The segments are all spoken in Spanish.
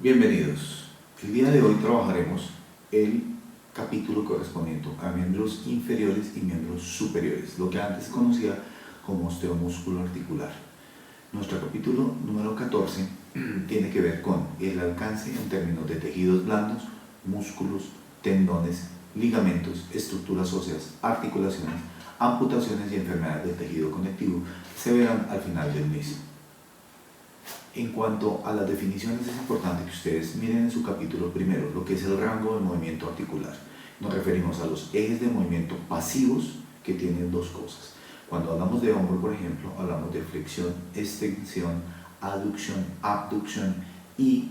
Bienvenidos. El día de hoy trabajaremos el capítulo correspondiente a miembros inferiores y miembros superiores, lo que antes se conocía como osteomúsculo articular. Nuestro capítulo número 14 tiene que ver con el alcance en términos de tejidos blandos, músculos, tendones, ligamentos, estructuras óseas, articulaciones, amputaciones y enfermedades del tejido conectivo. Se verán al final del mismo. En cuanto a las definiciones, es importante que ustedes miren en su capítulo primero lo que es el rango de movimiento articular. Nos referimos a los ejes de movimiento pasivos, que tienen dos cosas. Cuando hablamos de hombro, por ejemplo, hablamos de flexión, extensión, aducción, abducción e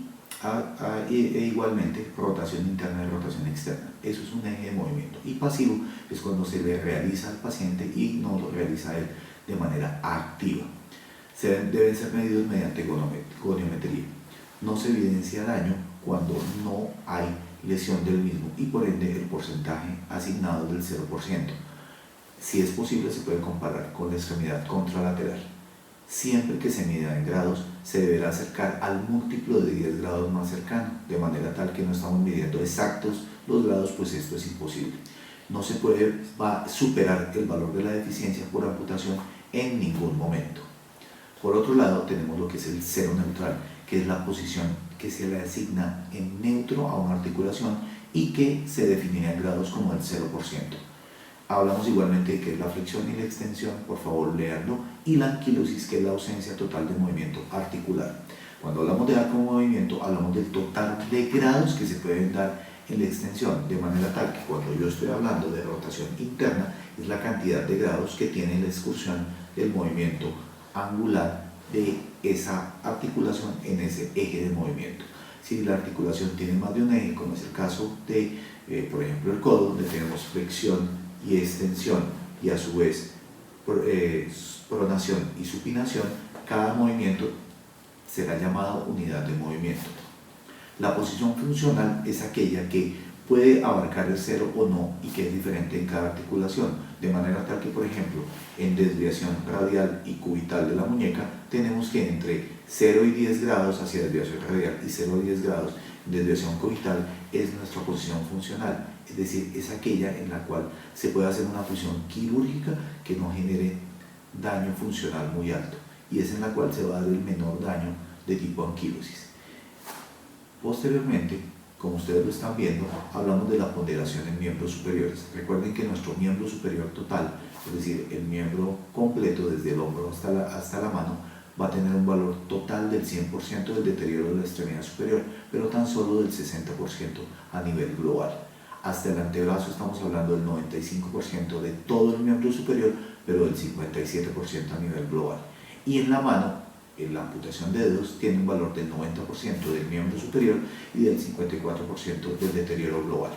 igualmente rotación interna y rotación externa. Eso es un eje de movimiento. Y pasivo es cuando se le realiza al paciente y no lo realiza él de manera activa. Deben ser medidos mediante goniometría. No se evidencia daño cuando no hay lesión del mismo y por ende el porcentaje asignado del 0%. Si es posible, se puede comparar con la extremidad contralateral. Siempre que se mida en grados, se deberá acercar al múltiplo de 10 grados más cercano, de manera tal que no estamos midiendo exactos los grados, pues esto es imposible. No se puede superar el valor de la deficiencia por amputación en ningún momento. Por otro lado, tenemos lo que es el cero neutral, que es la posición que se le asigna en neutro a una articulación y que se definirá en grados como el 0%. Hablamos igualmente de qué es la flexión y la extensión, por favor léanlo, y la anquilosis, que es la ausencia total de movimiento articular. Cuando hablamos de arco de movimiento, hablamos del total de grados que se pueden dar en la extensión, de manera tal que cuando yo estoy hablando de rotación interna, es la cantidad de grados que tiene la excursión del movimiento angular de esa articulación en ese eje de movimiento. Si la articulación tiene más de un eje, como es el caso de, por ejemplo, el codo, donde tenemos flexión y extensión y a su vez pronación y supinación, cada movimiento será llamado unidad de movimiento. La posición funcional es aquella que puede abarcar el cero o no y que es diferente en cada articulación, de manera tal que, por ejemplo, en desviación radial y cubital de la muñeca tenemos que entre 0 y 10 grados hacia desviación radial y 0 y 10 grados en desviación cubital es nuestra posición funcional, es decir, es aquella en la cual se puede hacer una fusión quirúrgica que no genere daño funcional muy alto y es en la cual se va a dar el menor daño de tipo anquilosis. Posteriormente, como ustedes lo están viendo, hablamos de la ponderación en miembros superiores. Recuerden que nuestro miembro superior total, es decir, el miembro completo desde el hombro hasta la mano, va a tener un valor total del 100% del deterioro de la extremidad superior, pero tan solo del 60% a nivel global. Hasta el antebrazo estamos hablando del 95% de todo el miembro superior, pero del 57% a nivel global. Y en la mano, en la amputación de dedos tiene un valor del 90% del miembro superior y del 54% del deterioro global.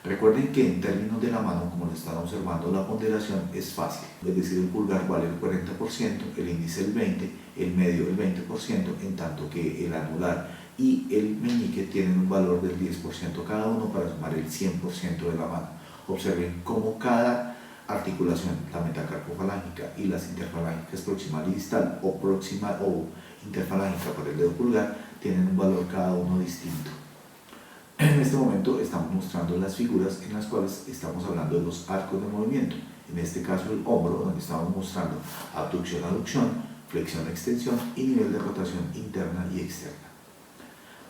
Recuerden que en términos de la mano, como lo están observando, la ponderación es fácil, es decir, el pulgar vale el 40%, el índice el 20%, el medio el 20%, en tanto que el anular y el meñique tienen un valor del 10% cada uno para sumar el 100% de la mano. Observen cómo cada articulación, la metacarpofalángica y las interfalángicas proximal y distal o proximal o interfalángica para el dedo pulgar tienen un valor cada uno distinto. En este momento estamos mostrando las figuras en las cuales estamos hablando de los arcos de movimiento. En este caso el hombro, donde estamos mostrando abducción, aducción, flexión, extensión y nivel de rotación interna y externa.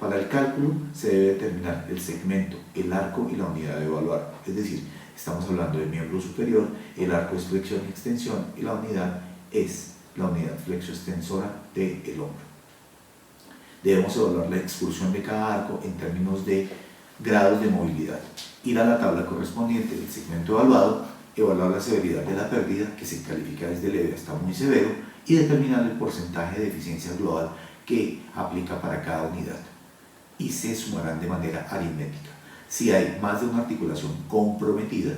Para el cálculo se debe determinar el segmento, el arco y la unidad de evaluar, es decir, estamos hablando del miembro superior, el arco es flexión y extensión y la unidad es la unidad flexoextensora del hombro. Debemos evaluar la excursión de cada arco en términos de grados de movilidad. Ir a la tabla correspondiente del segmento evaluado, evaluar la severidad de la pérdida, que se califica desde leve hasta muy severo, y determinar el porcentaje de eficiencia global que aplica para cada unidad. Y se sumarán de manera aritmética. Si hay más de una articulación comprometida,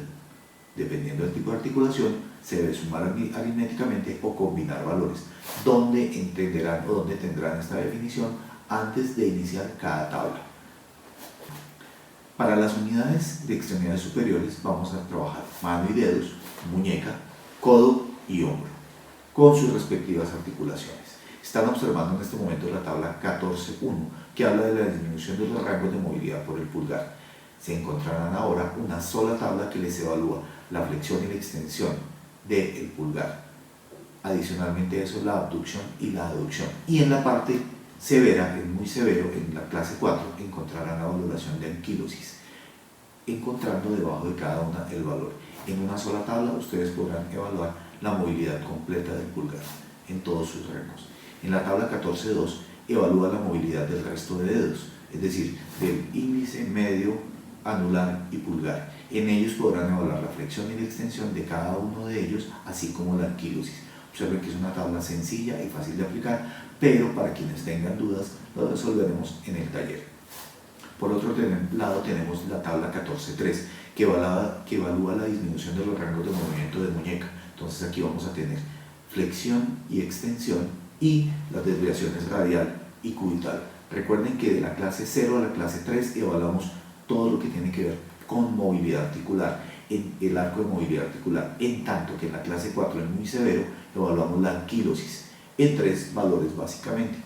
dependiendo del tipo de articulación, se debe sumar aritméticamente o combinar valores, donde entenderán o donde tendrán esta definición antes de iniciar cada tabla. Para las unidades de extremidades superiores vamos a trabajar mano y dedos, muñeca, codo y hombro, con sus respectivas articulaciones. Están observando en este momento la tabla 14.1, que habla de la disminución de los rangos de movilidad por el pulgar. Se encontrarán ahora una sola tabla que les evalúa la flexión y la extensión del pulgar. Adicionalmente a eso, la abducción y la aducción. Y en la parte severa, es muy severo, en la clase 4, encontrarán la valoración de anquilosis, encontrando debajo de cada una el valor. En una sola tabla ustedes podrán evaluar la movilidad completa del pulgar en todos sus rangos. En la tabla 14.2 evalúa la movilidad del resto de dedos, es decir, del índice, medio, anular y pulgar. En ellos podrán evaluar la flexión y la extensión de cada uno de ellos, así como la anquilosis. Observen que es una tabla sencilla y fácil de aplicar, pero para quienes tengan dudas lo resolveremos en el taller. Por otro lado tenemos la tabla 14.3 que evalúa la disminución de los rangos de movimiento de muñeca. Entonces aquí vamos a tener flexión y extensión y las desviaciones radial y cubital. Recuerden que de la clase 0 a la clase 3 evaluamos todo lo que tiene que ver con movilidad articular, en el arco de movilidad articular, en tanto que en la clase 4, en muy severo, evaluamos la anquilosis en 3 valores básicamente.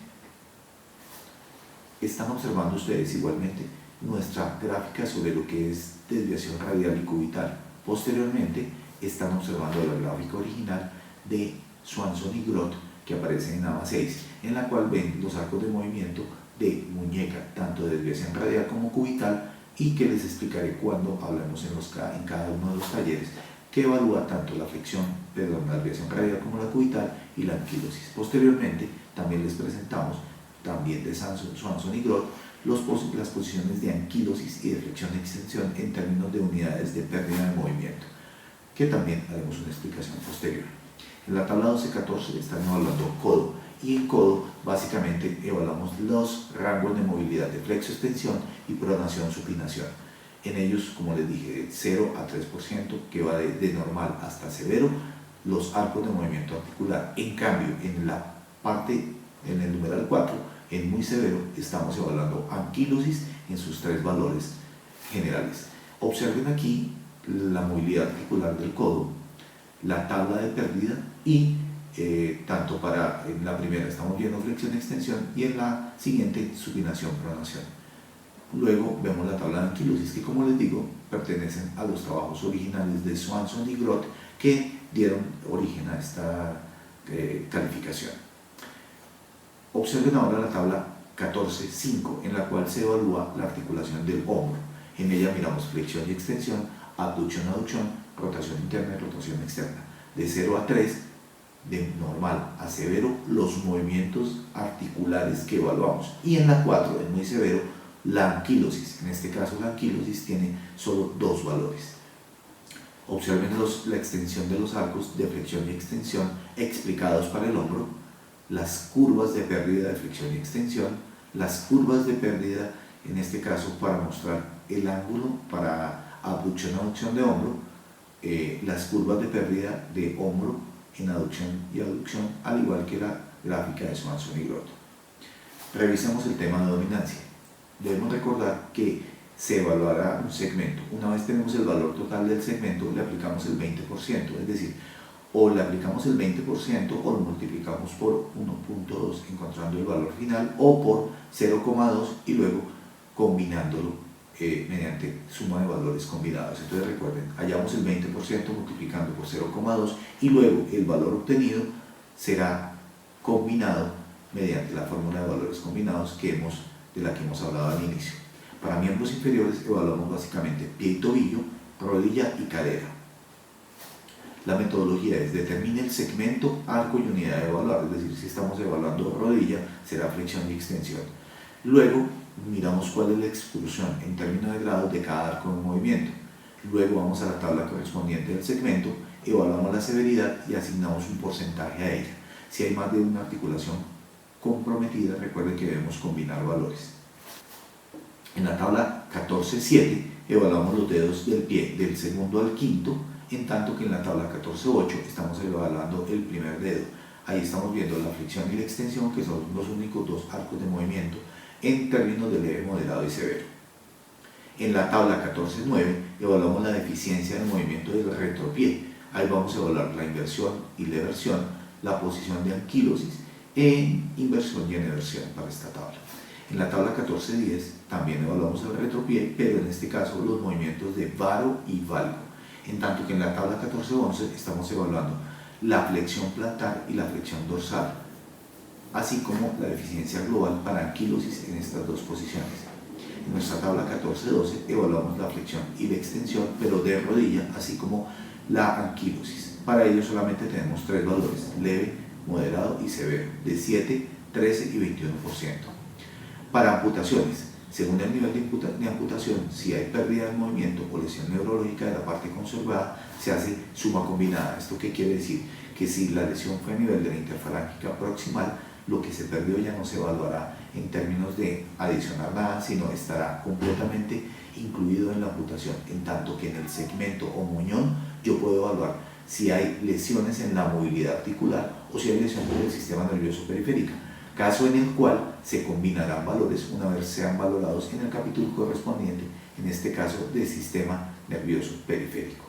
Están observando ustedes igualmente nuestra gráfica sobre lo que es desviación radial y cubital. Posteriormente están observando la gráfica original de Swanson y Groth que aparece en ABA 6, en la cual ven los arcos de movimiento de muñeca, tanto de desviación radial como cubital, y que les explicaré cuando hablemos en cada uno de los talleres, que evalúa tanto la flexión, la desviación radial como la cubital y la anquilosis. Posteriormente también les presentamos, también de Swanson y Groth, las posiciones de anquilosis y de flexión y extensión en términos de unidades de pérdida de movimiento, que también haremos una explicación posterior. En la tabla 12.14 están evaluando codo, y en codo básicamente evaluamos los rangos de movilidad de flexo-extensión y pronación-supinación. En ellos, como les dije, de 0 a 3%, que va de normal hasta severo, los arcos de movimiento articular. En cambio, en el numeral 4, en muy severo, estamos evaluando anquilosis en sus 3 valores generales. Observen aquí la movilidad articular del codo, la tabla de pérdida y tanto para en la primera estamos viendo flexión y extensión y en la siguiente supinación pronación. Luego vemos la tabla de anquilosis, que como les digo pertenecen a los trabajos originales de Swanson y Groth que dieron origen a esta calificación. Observen ahora la tabla 14.5, en la cual se evalúa la articulación del hombro. En ella miramos flexión y extensión, abducción, aducción, rotación interna y rotación externa. De 0 a 3, de normal a severo, los movimientos articulares que evaluamos. Y en la 4, en muy severo, la anquilosis. En este caso la anquilosis tiene solo 2 valores. Observen la extensión de los arcos de flexión y extensión explicados para el hombro, las curvas de pérdida de flexión y extensión, las curvas de pérdida, en este caso para mostrar el ángulo para abducción y aducción de hombro, las curvas de pérdida de hombro en aducción y aducción, al igual que la gráfica de Swanson y Groth. Revisemos el tema de dominancia. Debemos recordar que se evaluará un segmento. Una vez tenemos el valor total del segmento, le aplicamos el 20%, es decir, o le aplicamos el 20% o lo multiplicamos por 1.2 encontrando el valor final, o por 0,2 y luego combinándolo mediante suma de valores combinados. Entonces recuerden, hallamos el 20% multiplicando por 0,2 y luego el valor obtenido será combinado mediante la fórmula de valores combinados de la que hemos hablado al inicio. Para miembros inferiores evaluamos básicamente pie y tobillo, rodilla y cadera. La metodología es determine el segmento, arco y unidad de evaluar, es decir, si estamos evaluando rodilla será flexión y extensión. Luego miramos cuál es la excursión en términos de grados de cada arco de movimiento. Luego vamos a la tabla correspondiente del segmento, evaluamos la severidad y asignamos un porcentaje a ella. Si hay más de una articulación comprometida, recuerden que debemos combinar valores. En la tabla 14.7 evaluamos los dedos del pie del segundo al quinto, en tanto que en la tabla 14.8 estamos evaluando el primer dedo. Ahí estamos viendo la flexión y la extensión, que son los únicos 2 arcos de movimiento en términos de leve, moderado y severo. En la tabla 14.9 evaluamos la deficiencia del movimiento del retropié. Ahí vamos a evaluar la inversión y la eversión, la posición de anquilosis en inversión y en eversión para esta tabla. En la tabla 1410 también evaluamos el retropié, pero en este caso los movimientos de varo y valgo, en tanto que en la tabla 1411 estamos evaluando la flexión plantar y la flexión dorsal, así como la eficiencia global para anquilosis en estas dos posiciones. En nuestra tabla 1412 evaluamos la flexión y la extensión, pero de rodilla, así como la anquilosis. Para ello solamente tenemos tres valores: leve, moderado y severo, de 7, 13 y 21%. Para amputaciones, según el nivel de amputación, si hay pérdida de movimiento o lesión neurológica de la parte conservada, se hace suma combinada. ¿Esto qué quiere decir? Que si la lesión fue a nivel de la interfalángica proximal, lo que se perdió ya no se evaluará en términos de adicionar nada, sino estará completamente incluido en la amputación, en tanto que en el segmento o muñón yo puedo evaluar si hay lesiones en la movilidad articular o si hay lesiones del sistema nervioso periférico, caso en el cual se combinarán valores una vez sean valorados en el capítulo correspondiente, en este caso del sistema nervioso periférico.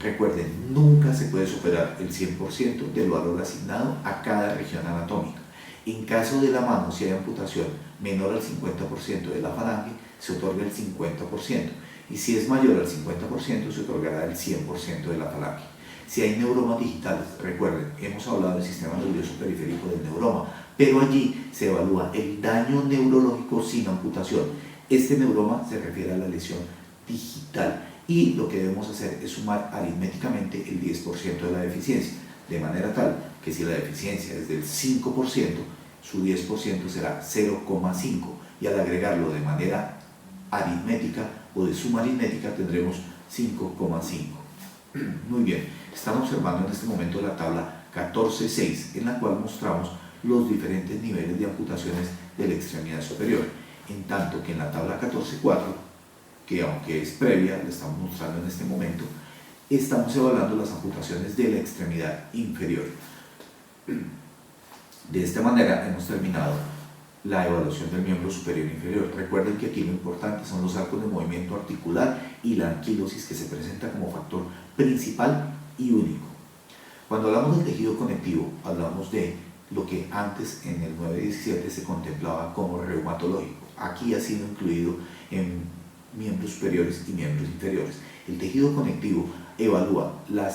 Recuerden, nunca se puede superar el 100% del valor asignado a cada región anatómica. En caso de la mano, si hay amputación menor al 50% de la falange, se otorga el 50%, y si es mayor al 50%, se otorgará el 100% de la falange. Si hay neuromas digitales, recuerden, hemos hablado del sistema nervioso periférico del neuroma, pero allí se evalúa el daño neurológico sin amputación. Este neuroma se refiere a la lesión digital, y lo que debemos hacer es sumar aritméticamente el 10% de la deficiencia, de manera tal que si la deficiencia es del 5%, su 10% será 0,5, y al agregarlo de manera aritmética o de suma aritmética tendremos 5,5. Muy bien, están observando en este momento la tabla 14.6, en la cual mostramos los diferentes niveles de amputaciones de la extremidad superior, en tanto que en la tabla 14.4, que aunque es previa, la estamos mostrando en este momento, estamos evaluando las amputaciones de la extremidad inferior. De esta manera hemos terminado la evaluación del miembro superior e inferior. Recuerden que aquí lo importante son los arcos de movimiento articular y la anquilosis, que se presenta como factor principal y único. Cuando hablamos del tejido conectivo, hablamos de lo que antes en el 9.17 se contemplaba como reumatológico. Aquí ha sido incluido en miembros superiores y miembros inferiores. El tejido conectivo evalúa los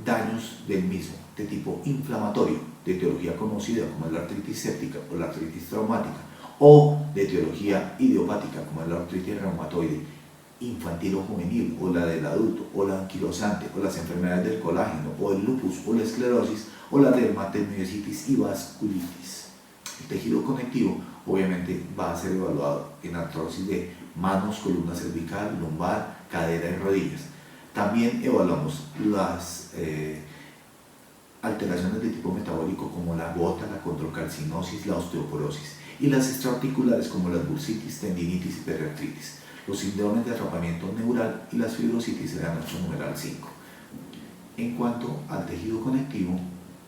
daños del mismo de tipo inflamatorio, de etiología conocida como la artritis séptica o la artritis traumática, o de etiología idiopática como la artritis reumatoide infantil o juvenil, o la del adulto, o la anquilosante, o las enfermedades del colágeno, o el lupus, o la esclerosis, o la dermatomyositis y vasculitis. El tejido conectivo obviamente va a ser evaluado en artrosis de manos, columna cervical, lumbar, cadera y rodillas. También evaluamos las alteraciones de tipo metabólico como la gota, la condrocalcinosis, la osteoporosis, y las extraarticulares como las bursitis, tendinitis y periartritis. Los síndromes de atrapamiento neural y las fibrositis serán nuestro numeral 5. En cuanto al tejido conectivo,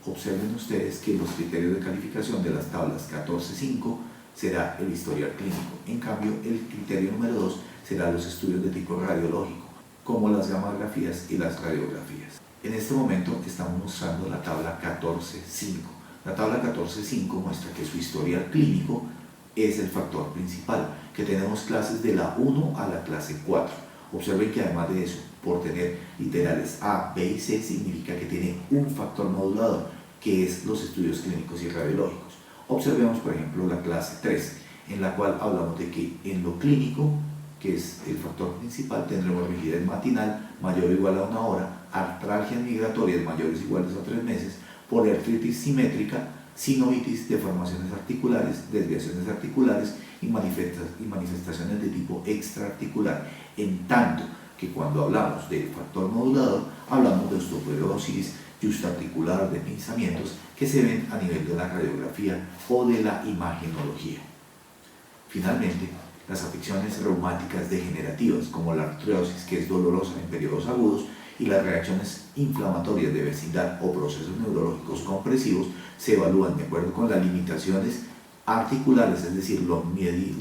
observen ustedes que los criterios de calificación de las tablas 14.5 será el historial clínico. En cambio, el criterio número 2 será los estudios de tipo radiológico, como las gamografías y las radiografías. En este momento estamos mostrando la tabla 14.5. La tabla 14.5 muestra que su historial clínico es el factor principal, que tenemos clases de la 1 a la clase 4. Observen que además de eso, por tener literales A, B y C, significa que tiene un factor modulador, que es los estudios clínicos y radiológicos. Observemos, por ejemplo, la clase 3, en la cual hablamos de que en lo clínico, que es el factor principal, tendremos rigidez matinal mayor o igual a 1 hora, artralgias migratorias mayores o iguales a 3 meses, poliartritis simétrica, sinovitis, deformaciones articulares, desviaciones articulares y manifestaciones de tipo extraarticular, en tanto que cuando hablamos del factor modulador, hablamos de osteoporosis, juxtaarticular, de pinzamientos que se ven a nivel de la radiografía o de la imagenología. Finalmente, las afecciones reumáticas degenerativas, como la artrosis, que es dolorosa en periodos agudos, y las reacciones inflamatorias de vecindad o procesos neurológicos compresivos se evalúan de acuerdo con las limitaciones articulares, es decir, lo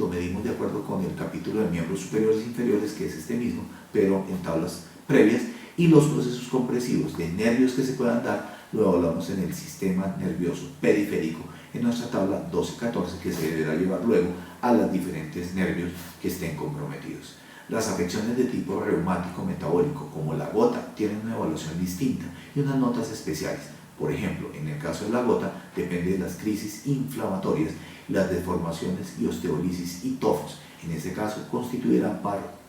medimos de acuerdo con el capítulo de miembros superiores e inferiores, que es este mismo, pero en tablas previas, y los procesos compresivos de nervios que se puedan dar lo evaluamos en el sistema nervioso periférico, en nuestra tabla 12-14, que se deberá llevar luego a los diferentes nervios que estén comprometidos. Las afecciones de tipo reumático metabólico, como la gota, tienen una evaluación distinta y unas notas especiales. Por ejemplo, en el caso de la gota, depende de las crisis inflamatorias, las deformaciones y osteolisis y tofos. En este caso,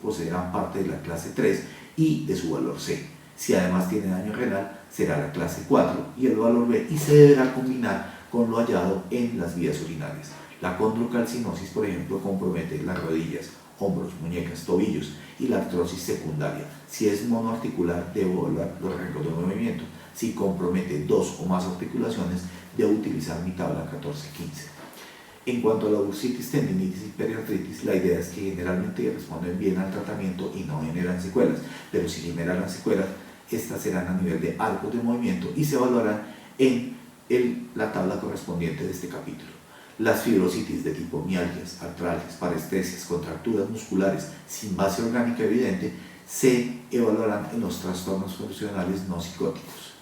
poseerán parte de la clase 3 y de su valor C. Si además tiene daño renal, será la clase 4 y el valor B, y se deberá combinar con lo hallado en las vías urinarias. La condrocalcinosis, por ejemplo, compromete las rodillas, hombros, muñecas, tobillos y la artrosis secundaria. Si es monoarticular, debo evaluar los rangos de movimiento. Si compromete dos o más articulaciones, debo utilizar mi tabla 14-15. En cuanto a la bursitis, tendinitis y periartritis, la idea es que generalmente responden bien al tratamiento y no generan secuelas, pero si generan secuelas, estas serán a nivel de arcos de movimiento y se evaluarán en la tabla correspondiente de este capítulo. Las fibrositis de tipo mialgias, artralgias, parestesias, contracturas musculares sin base orgánica evidente se evaluarán en los trastornos funcionales no psicóticos.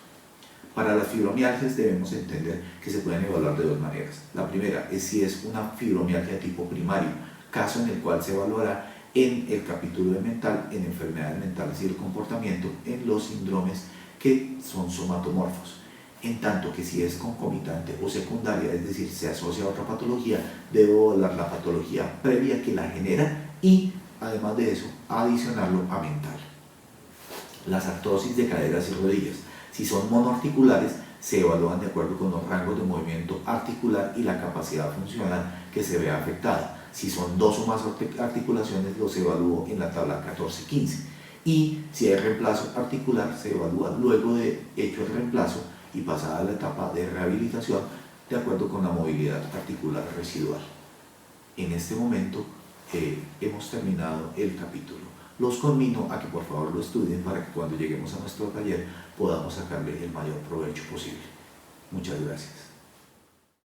Para las fibromialgias debemos entender que se pueden evaluar de dos maneras. La primera es si es una fibromialgia de tipo primario, caso en el cual se evaluará en el capítulo de mental, en enfermedades mentales y el comportamiento, en los síndromes que son somatomorfos. En tanto que si es concomitante o secundaria, es decir, se asocia a otra patología, debo evaluar la patología previa que la genera y, además de eso, adicionarlo a mental. Las artrosis de caderas y rodillas, si son monoarticulares, se evalúan de acuerdo con los rangos de movimiento articular y la capacidad funcional que se vea afectada. Si son dos o más articulaciones, los evalúo en la tabla 14-15. Y si hay reemplazo articular, se evalúa luego de hecho el reemplazo y pasada la etapa de rehabilitación de acuerdo con la movilidad articular residual. En este momento hemos terminado el capítulo. Los conmino a que por favor lo estudien para que cuando lleguemos a nuestro taller podamos sacarle el mayor provecho posible. Muchas gracias.